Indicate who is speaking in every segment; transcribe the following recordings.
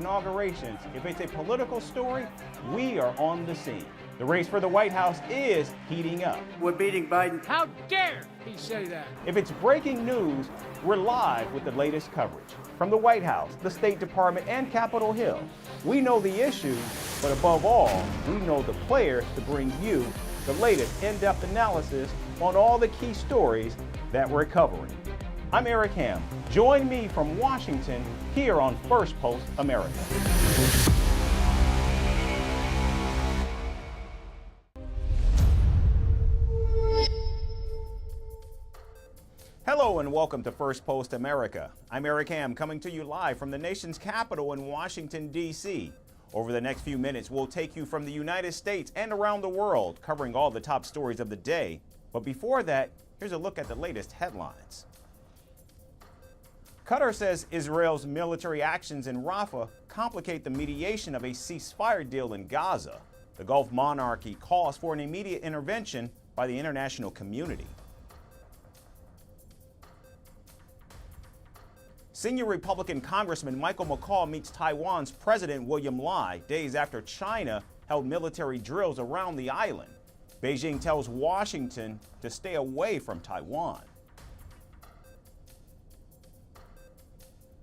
Speaker 1: inaugurations, if it's a political story, we are on the scene. The race for the White House is heating up.
Speaker 2: We're beating Biden.
Speaker 3: How dare he say that?
Speaker 1: If it's breaking news, we're live with the latest coverage. From the White House, the State Department, and Capitol Hill, we know the issues, but above all, we know the players to bring you the latest in-depth analysis on all the key stories that we're covering. I'm Eric Ham. Join me from Washington here on Firstpost America. Hello and welcome to Firstpost America. I'm Eric Ham, coming to you live from the nation's capital in Washington, D.C. Over the next few minutes, we'll take you from the United States and around the world, covering all the top stories of the day. But before that, here's a look at the latest headlines. Qatar says Israel's military actions in Rafah complicate the mediation of a ceasefire deal in Gaza. The Gulf monarchy calls for an immediate intervention by the international community. Senior Republican Congressman Michael McCaul meets Taiwan's President William Lai days after China held military drills around the island. Beijing tells Washington to stay away from Taiwan.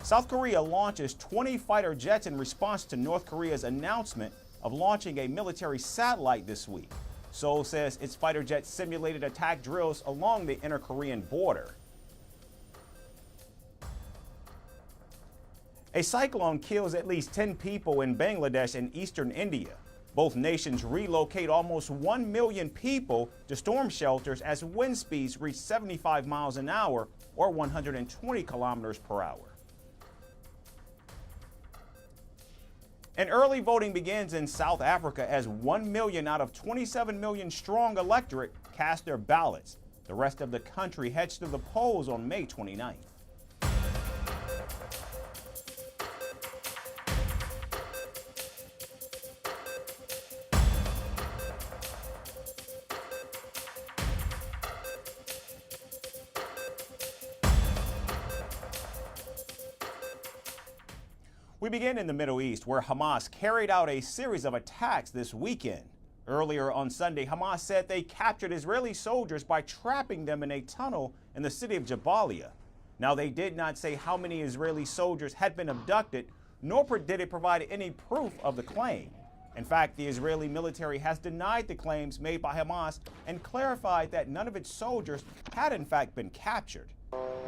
Speaker 1: South Korea launches 20 fighter jets in response to North Korea's announcement of launching a military satellite this week. Seoul says its fighter jets simulated attack drills along the inter-Korean border. A cyclone kills at least 10 people in Bangladesh and eastern India. Both nations relocate almost 1 million people to storm shelters as wind speeds reach 75 miles an hour or 120 kilometers per hour. And early voting begins in South Africa as 1 million out of 27 million strong electorate cast their ballots. The rest of the country heads to the polls on May 29th. We begin in the Middle East, where Hamas carried out a series of attacks this weekend. Earlier on Sunday, Hamas said they captured Israeli soldiers by trapping them in a tunnel in the city of Jabalia. Now, they did not say how many Israeli soldiers had been abducted, nor did it provide any proof of the claim. In fact, the Israeli military has denied the claims made by Hamas and clarified that none of its soldiers had in fact been captured.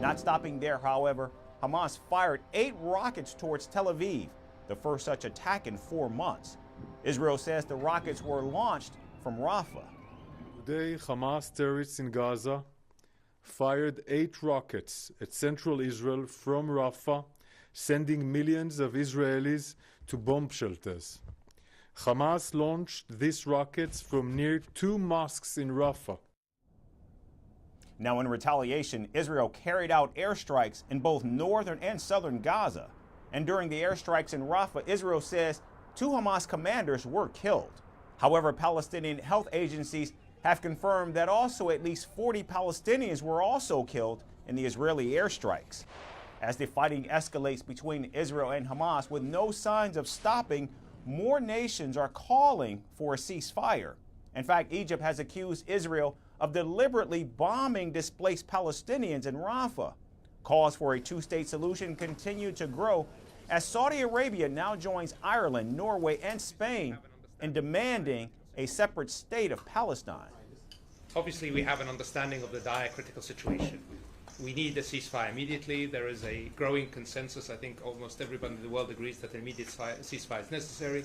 Speaker 1: Not stopping there, however, Hamas fired 8 rockets towards Tel Aviv, the first such attack in 4 months. Israel says the rockets were launched from Rafah.
Speaker 4: Today, Hamas terrorists in Gaza fired 8 rockets at central Israel from Rafah, sending millions of Israelis to bomb shelters. Hamas launched these rockets from near 2 mosques in Rafah.
Speaker 1: Now, in retaliation, Israel carried out airstrikes in both northern and southern Gaza. And during the airstrikes in Rafah, Israel says 2 Hamas commanders were killed. However, Palestinian health agencies have confirmed that also at least 40 Palestinians were also killed in the Israeli airstrikes. As the fighting escalates between Israel and Hamas with no signs of stopping, more nations are calling for a ceasefire. In fact, Egypt has accused Israel of deliberately bombing displaced Palestinians in Rafah. Calls for a 2-state solution continue to grow as Saudi Arabia now joins Ireland, Norway, and Spain in demanding a separate state of Palestine.
Speaker 5: Obviously, we have an understanding of the dire critical situation. We need a ceasefire immediately. There is a growing consensus. I think almost everybody in the world agrees that an immediate ceasefire is necessary,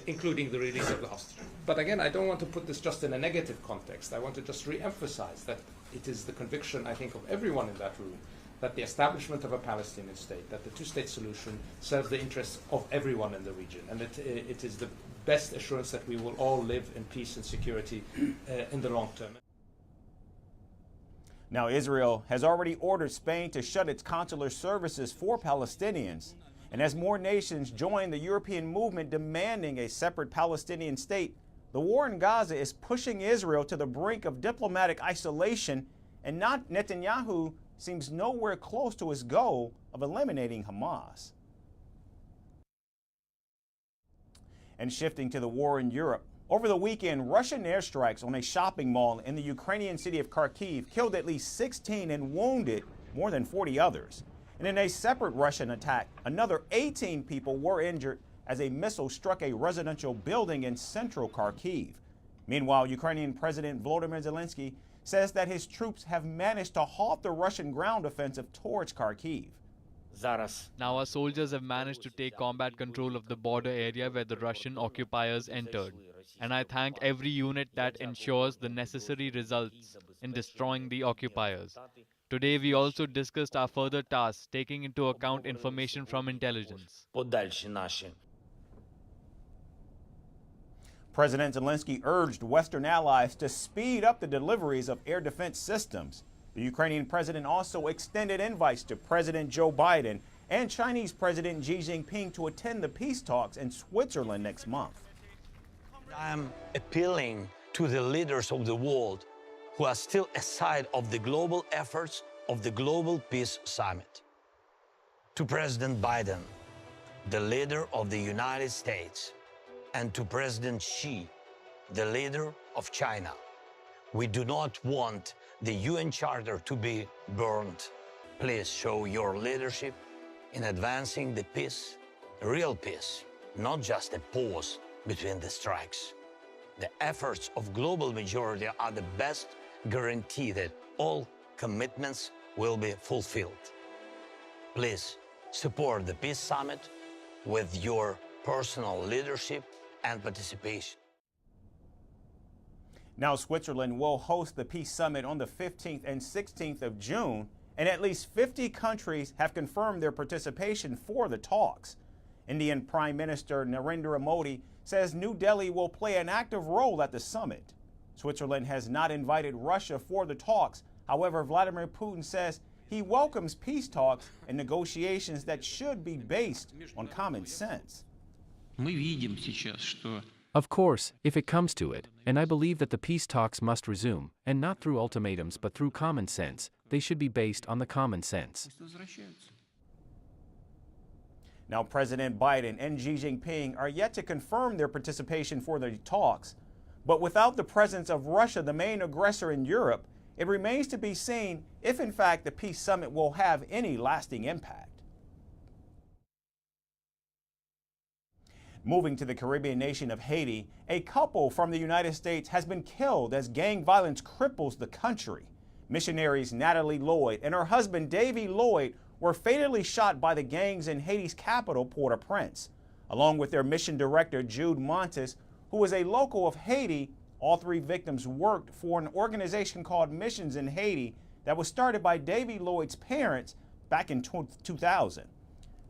Speaker 5: including the release of the hostage. But again, I don't want to put this just in a negative context. I want to just re-emphasize that it is the conviction, I think, of everyone in that room that the establishment of a Palestinian state, that the 2-state solution serves the interests of everyone in the region. And it is the best assurance that we will all live in peace and security in the long term.
Speaker 1: Now, Israel has already ordered Spain to shut its consular services for Palestinians. And as more nations join the European movement demanding a separate Palestinian state, the war in Gaza is pushing Israel to the brink of diplomatic isolation, and Netanyahu seems nowhere close to his goal of eliminating Hamas. And shifting to the war in Europe, over the weekend, Russian airstrikes on a shopping mall in the Ukrainian city of Kharkiv killed at least 16 and wounded more than 40 others. And in a separate Russian attack, another 18 people were injured as a missile struck a residential building in central Kharkiv. Meanwhile, Ukrainian President Volodymyr Zelensky says that his troops have managed to halt the Russian ground offensive towards Kharkiv.
Speaker 2: Now our soldiers have managed to take combat control of the border area where the Russian occupiers entered. And I thank every unit that ensures the necessary results in destroying the occupiers. Today we also discussed our further tasks, taking into account information from intelligence.
Speaker 1: President Zelensky urged Western allies to speed up the deliveries of air defense systems. The Ukrainian president also extended invites to President Joe Biden and Chinese President Xi Jinping to attend the peace talks in Switzerland next month.
Speaker 6: I am appealing to the leaders of the world who are still aside of the global efforts of the Global Peace Summit. To President Biden, the leader of the United States, and to President Xi, the leader of China. We do not want the UN Charter to be burned. Please show your leadership in advancing the peace, real peace, not just a pause between the strikes. The efforts of global majority are the best guarantee that all commitments will be fulfilled. Please support the Peace Summit with your personal leadership and participation.
Speaker 1: Now, Switzerland will host the Peace Summit on the 15th and 16th of June, and at least 50 countries have confirmed their participation for the talks. Indian Prime Minister Narendra Modi says New Delhi will play an active role at the summit. Switzerland has not invited Russia for the talks. However, Vladimir Putin says he welcomes peace talks and negotiations that should be based on common sense.
Speaker 7: Of course, if it comes to it, and I believe that the peace talks must resume, and not through ultimatums but through common sense, they should be based on the common sense.
Speaker 1: Now, President Biden and Xi Jinping are yet to confirm their participation for the talks, but without the presence of Russia, the main aggressor in Europe, it remains to be seen if in fact the peace summit will have any lasting impact. Moving to the Caribbean nation of Haiti, a couple from the United States has been killed as gang violence cripples the country. Missionaries Natalie Lloyd and her husband Davy Lloyd were fatally shot by the gangs in Haiti's capital, Port-au-Prince. Along with their mission director, Jude Montes, who is a local of Haiti, all three victims worked for an organization called Missions in Haiti that was started by Davy Lloyd's parents back in 2000.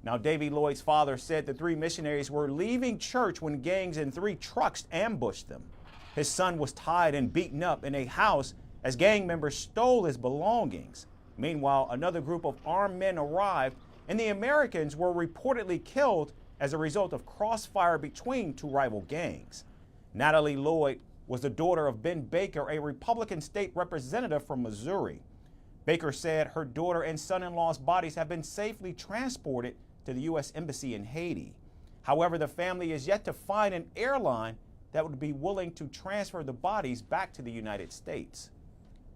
Speaker 1: Now, Davy Lloyd's father said the three missionaries were leaving church when gangs in 3 trucks ambushed them. His son was tied and beaten up in a house as gang members stole his belongings. Meanwhile, another group of armed men arrived, and the Americans were reportedly killed as a result of crossfire between 2 rival gangs. Natalie Lloyd was the daughter of Ben Baker, a Republican state representative from Missouri. Baker said her daughter and son-in-law's bodies have been safely transported to the U.S. Embassy in Haiti. However, the family is yet to find an airline that would be willing to transfer the bodies back to the United States.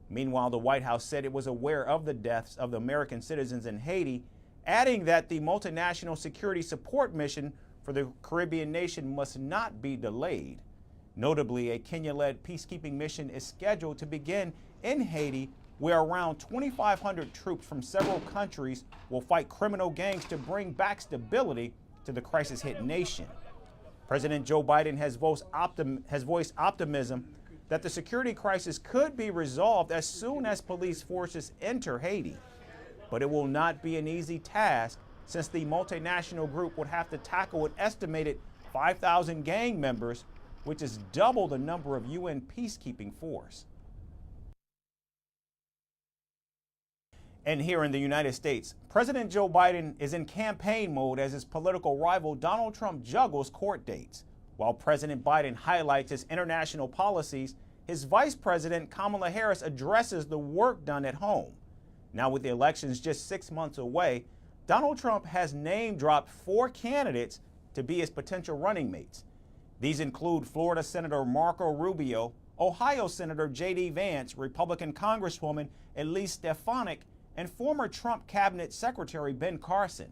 Speaker 1: Meanwhile, the White House said it was aware of the deaths of the American citizens in Haiti, adding that the multinational security support mission for the Caribbean nation must not be delayed. Notably, a Kenya-led peacekeeping mission is scheduled to begin in Haiti, where around 2,500 troops from several countries will fight criminal gangs to bring back stability to the crisis-hit nation. President Joe Biden has voiced optimism that the security crisis could be resolved as soon as police forces enter Haiti. But it will not be an easy task, since the multinational group would have to tackle an estimated 5,000 gang members, which is double the number of UN peacekeeping force. And here in the United States, President Joe Biden is in campaign mode as his political rival Donald Trump juggles court dates. While President Biden highlights his international policies, his Vice President Kamala Harris addresses the work done at home. Now, with the elections just 6 months away, Donald Trump has name-dropped 4 candidates to be his potential running mates. These include Florida Senator Marco Rubio, Ohio Senator J.D. Vance, Republican Congresswoman Elise Stefanik, and former Trump Cabinet Secretary Ben Carson.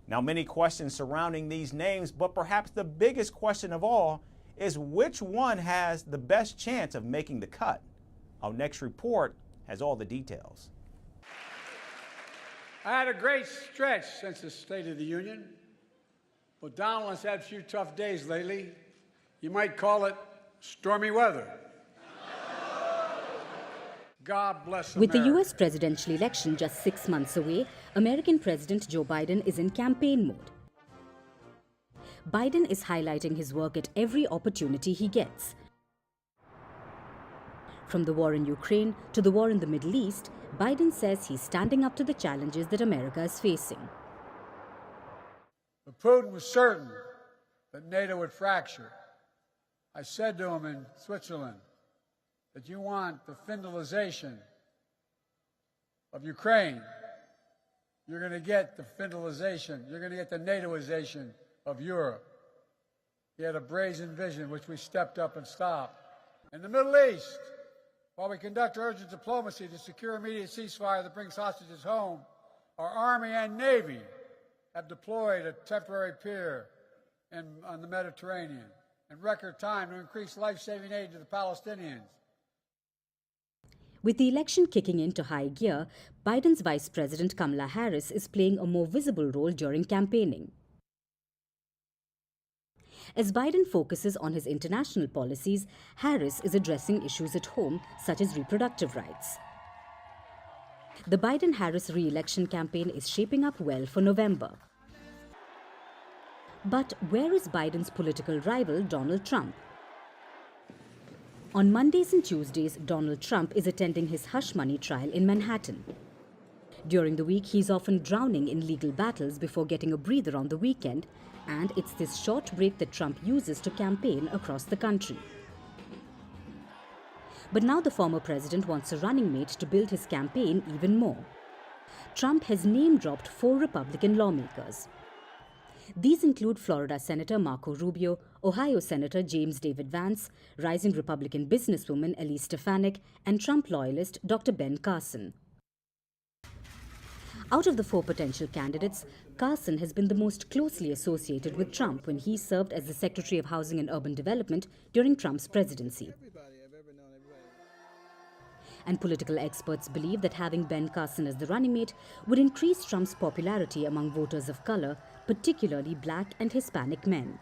Speaker 1: Now, many questions surrounding these names, but perhaps the biggest question of all is which one has the best chance of making the cut? Our next report has all the details.
Speaker 3: I had a great stretch since the State of the Union, but Donald has had a few tough days lately. You might call it stormy weather. God bless America.
Speaker 8: With the U.S. presidential election just 6 months away, American President Joe Biden is in campaign mode. Biden is highlighting his work at every opportunity he gets. From the war in Ukraine to the war in the Middle East, Biden says he's standing up to the challenges that America is facing.
Speaker 3: But Putin was certain that NATO would fracture. I said to him in Switzerland that you want the Finlandization of Ukraine. You're going to get the Finlandization, you're going to get the NATOization of Europe. He had a brazen vision, which we stepped up and stopped. In the Middle East, while we conduct urgent diplomacy to secure immediate ceasefire that brings hostages home, our Army and Navy have deployed a temporary pier on the Mediterranean in record time to increase life-saving aid to the Palestinians.
Speaker 8: With the election kicking into high gear, Biden's Vice President Kamala Harris is playing a more visible role during campaigning. As Biden focuses on his international policies, Harris is addressing issues at home, such as reproductive rights. The Biden-Harris re-election campaign is shaping up well for November. But where is Biden's political rival, Donald Trump? On Mondays and Tuesdays, Donald Trump is attending his hush money trial in Manhattan. During the week, he's often drowning in legal battles before getting a breather on the weekend, and it's this short break that Trump uses to campaign across the country. But now the former president wants a running mate to build his campaign even more. Trump has name-dropped 4 Republican lawmakers. These include Florida Senator Marco Rubio, Ohio Senator James David Vance, rising Republican businesswoman Elise Stefanik, and Trump loyalist Dr. Ben Carson. Out of the 4 potential candidates, Carson has been the most closely associated with Trump when he served as the Secretary of Housing and Urban Development during Trump's presidency. And political experts believe that having Ben Carson as the running mate would increase Trump's popularity among voters of color, particularly black and Hispanic men.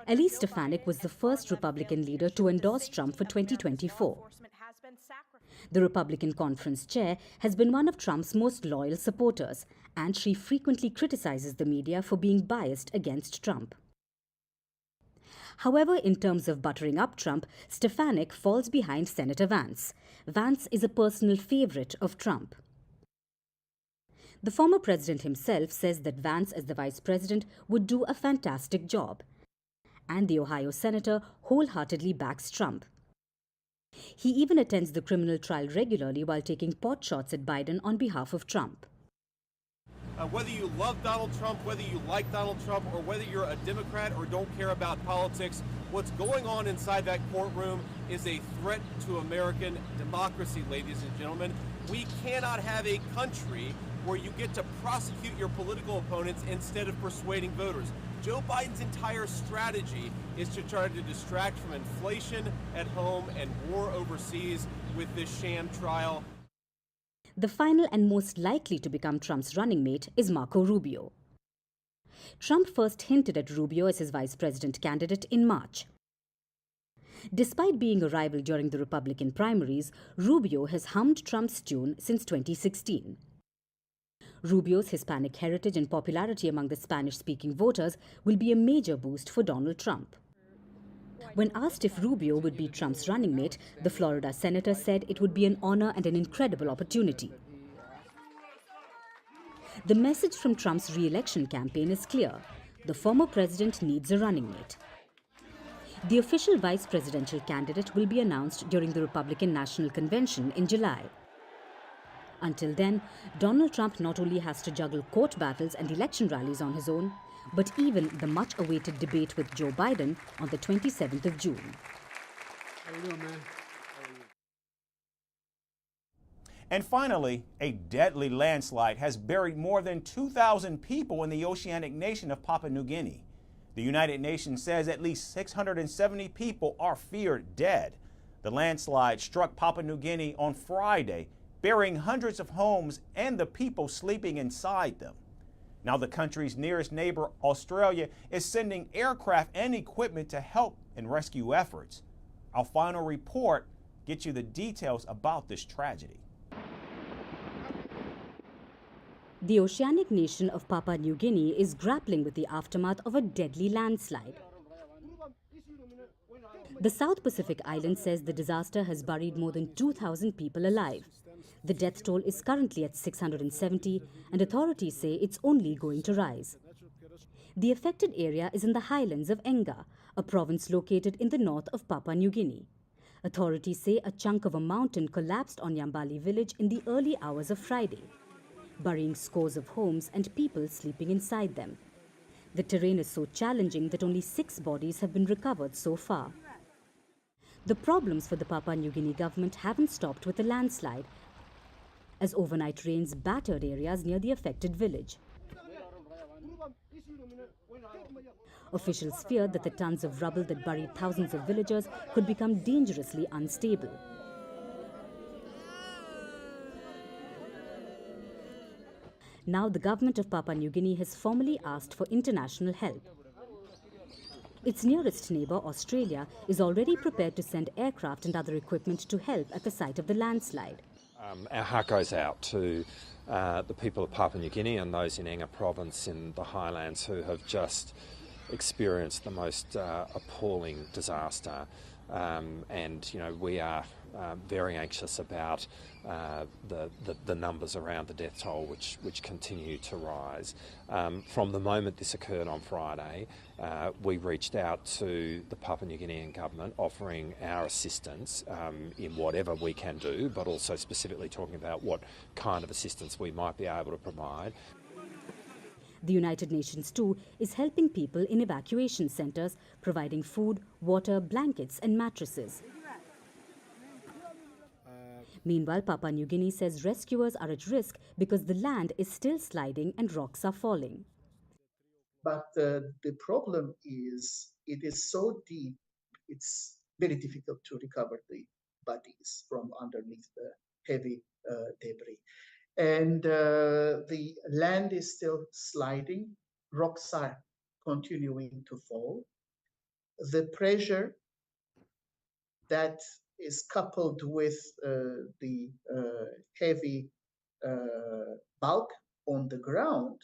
Speaker 8: Elise Stefanik was the first Republican leader to endorse Trump for 2024. The Republican conference chair has been one of Trump's most loyal supporters, and she frequently criticizes the media for being biased against Trump. However, in terms of buttering up Trump, Stefanik falls behind Senator Vance. Vance is a personal favorite of Trump. The former president himself says that Vance, as the vice president, would do a fantastic job. And the Ohio senator wholeheartedly backs Trump. He even attends the criminal trial regularly while taking pot shots at Biden on behalf of Trump.
Speaker 9: Whether you love Donald Trump, whether you like Donald Trump, or whether you're a Democrat or don't care about politics, what's going on inside that courtroom is a threat to American democracy, ladies and gentlemen. We cannot have a country where you get to prosecute your political opponents instead of persuading voters. Joe Biden's entire strategy is to try to distract from inflation at home and war overseas with this sham trial.
Speaker 8: The final and most likely to become Trump's running mate is Marco Rubio. Trump first hinted at Rubio as his vice president candidate in March. Despite being a rival during the Republican primaries, Rubio has hummed Trump's tune since 2016. Rubio's Hispanic heritage and popularity among the Spanish-speaking voters will be a major boost for Donald Trump. When asked if Rubio would be Trump's running mate, the Florida senator said it would be an honor and an incredible opportunity. The message from Trump's re-election campaign is clear. The former president needs a running mate. The official vice presidential candidate will be announced during the Republican National Convention in July. Until then, Donald Trump not only has to juggle court battles and election rallies on his own, but even the much-awaited debate with Joe Biden on the 27th of June.
Speaker 3: How you doing, man?
Speaker 1: And finally, a deadly landslide has buried more than 2,000 people in the oceanic nation of Papua New Guinea. The United Nations says at least 670 people are feared dead. The landslide struck Papua New Guinea on Friday, burying hundreds of homes and the people sleeping inside them. Now the country's nearest neighbor, Australia, is sending aircraft and equipment to help in rescue efforts. Our final report gets you the details about this tragedy.
Speaker 8: The oceanic nation of Papua New Guinea is grappling with the aftermath of a deadly landslide. The South Pacific island says the disaster has buried more than 2,000 people alive. The death toll is currently at 670, and authorities say it's only going to rise. The affected area is in the highlands of Enga, a province located in the north of Papua New Guinea. Authorities say a chunk of a mountain collapsed on Yambali village in the early hours of Friday, burying scores of homes and people sleeping inside them. The terrain is so challenging that only 6 bodies have been recovered so far. The problems for the Papua New Guinea government haven't stopped with the landslide, as overnight rains battered areas near the affected village. Officials feared that the tons of rubble that buried thousands of villagers could become dangerously unstable. Now the government of Papua New Guinea has formally asked for international help. Its nearest neighbor, Australia, is already prepared to send aircraft and other equipment to help at the site of the landslide.
Speaker 10: Our heart goes out to the people of Papua New Guinea and those in Enga province in the highlands who have just experienced the most appalling disaster. And, you know, we are very anxious about the numbers around the death toll, which continue to rise. From the moment this occurred on Friday, we reached out to the Papua New Guinean government offering our assistance in whatever we can do, but also specifically talking about what kind of assistance we might be able to provide.
Speaker 8: The United Nations, too, is helping people in evacuation centers, providing food, water, blankets and mattresses. Meanwhile, Papua New Guinea says rescuers are at risk because the land is still sliding and rocks are falling.
Speaker 11: But the problem is, it is so deep, it's very difficult to recover the bodies from underneath the heavy debris. And the land is still sliding, rocks are continuing to fall. The pressure that is coupled with the heavy bulk on the ground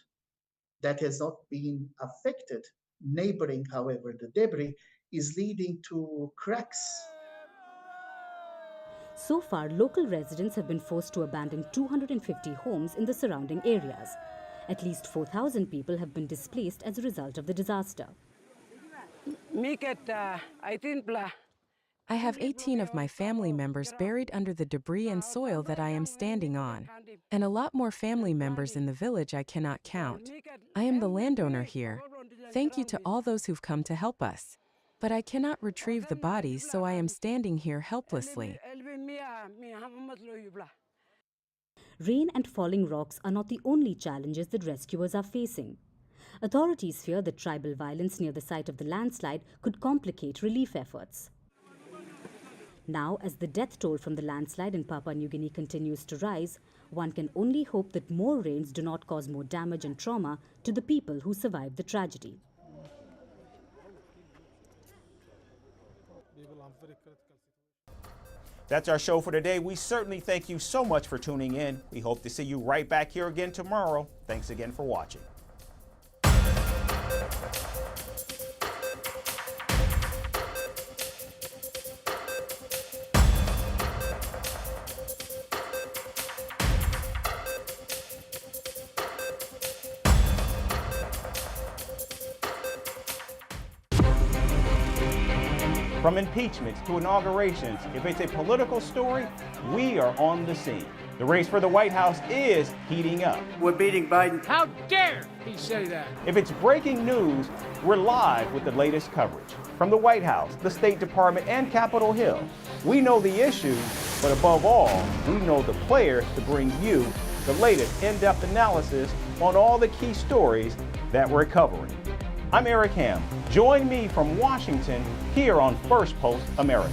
Speaker 11: that has not been affected, neighboring, however, the debris, is leading to cracks.
Speaker 8: So far, local residents have been forced to abandon 250 homes in the surrounding areas. At least 4,000 people have been displaced as a result of the disaster.
Speaker 12: I have 18 of my family members buried under the debris and soil that I am standing on, and a lot more family members in the village I cannot count. I am the landowner here. Thank you to all those who've come to help us. But I cannot retrieve the bodies, so I am standing here helplessly.
Speaker 8: Rain and falling rocks are not the only challenges that rescuers are facing. Authorities fear that tribal violence near the site of the landslide could complicate relief efforts. Now, as the death toll from the landslide in Papua New Guinea continues to rise, one can only hope that more rains do not cause more damage and trauma to the people who survived the tragedy.
Speaker 1: That's our show for today. We certainly thank you so much for tuning in. We hope to see you right back here again tomorrow. Thanks again for watching. From impeachments to inaugurations, if it's a political story, we are on the scene. The race for the White House is heating up.
Speaker 3: We're beating Biden. How dare he say that?
Speaker 1: If it's breaking news, we're live with the latest coverage. From the White House, the State Department, and Capitol Hill, we know the issues, but above all, we know the players to bring you the latest in-depth analysis on all the key stories that we're covering. I'm Eric Ham. Join me from Washington here on First Post America.